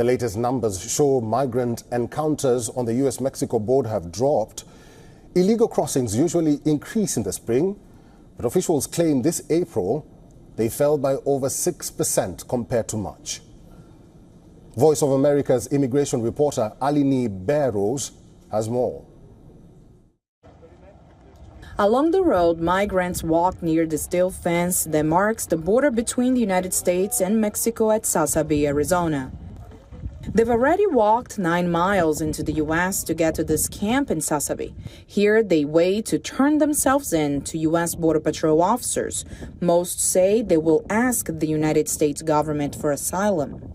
The latest numbers show migrant encounters on the US-Mexico border have dropped. Illegal crossings usually increase in the spring, but officials claim this April they fell by over 6% compared to March. Voice of America's immigration reporter Alini Barrows has more. Along the road, migrants walk near the steel fence that marks the border between the United States and Mexico at Sasabe, Arizona. They've already walked 9 miles into the U.S. to get to this camp in Sasabe. Here, they wait to turn themselves in to U.S. Border Patrol officers. Most say they will ask the United States government for asylum.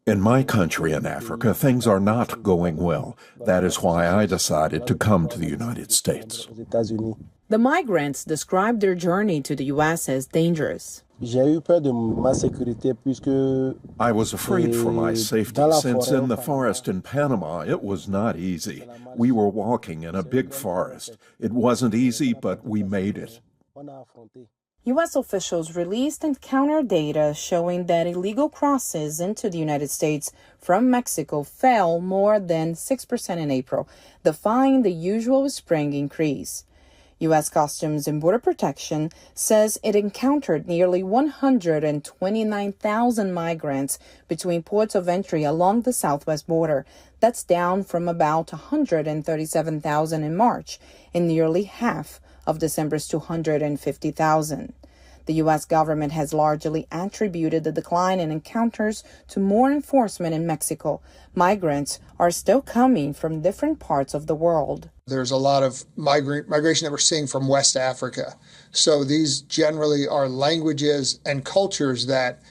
In my country in Africa, things are not going well. That is why I decided to come to the United States. The migrants describe their journey to the U.S. as dangerous. I was afraid for my safety since in the forest in Panama it was not easy. We were walking in a big forest. It wasn't easy, but we made it. U.S. officials released encounter data showing that illegal crosses into the United States from Mexico fell more than 6% in April, defying the usual spring increase. U.S. Customs and Border Protection says it encountered nearly 129,000 migrants between ports of entry along the southwest border. That's down from about 137,000 in March and nearly half of December's 250,000. The U.S. government has largely attributed the decline in encounters to more enforcement in Mexico. Migrants are still coming from different parts of the world. There's a lot of migration that we're seeing from West Africa. So these generally are languages and cultures that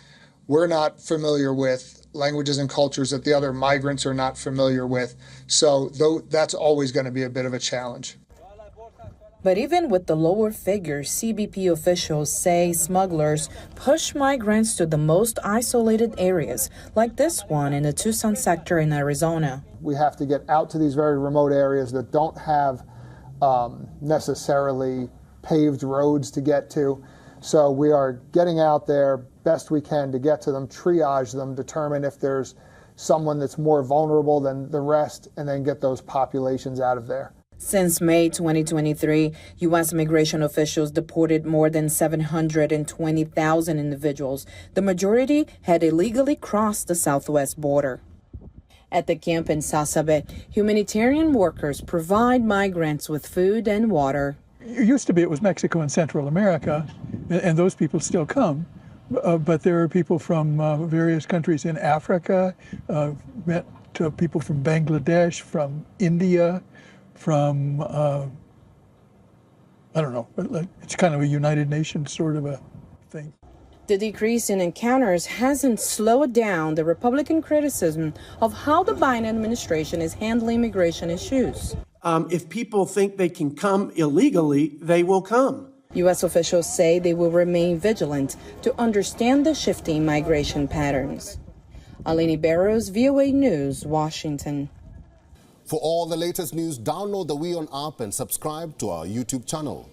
we're not familiar with, languages and cultures that the other migrants are not familiar with. So that's always going to be a bit of a challenge. But even with the lower figures, CBP officials say smugglers push migrants to the most isolated areas, like this one in the Tucson sector in Arizona. We have to get out to these very remote areas that don't have necessarily paved roads to get to. So we are getting out there best we can to get to them, triage them, determine if there's someone that's more vulnerable than the rest, and then get those populations out of there. Since May 2023, U.S. immigration officials deported more than 720,000 individuals. The majority had illegally crossed the southwest border. At the camp in Sasabe, humanitarian workers provide migrants with food and water. It used to be it was Mexico and Central America, and those people still come. But there are people from various countries in Africa, met people from Bangladesh, from India, from, I don't know, it's kind of a United Nations sort of a thing. The decrease in encounters hasn't slowed down the Republican criticism of how the Biden administration is handling immigration issues. If people think they can come illegally, they will come. U.S. officials say they will remain vigilant to understand the shifting migration patterns. Alini Barrows, VOA News, Washington. For all the latest news, download the WION app and subscribe to our YouTube channel.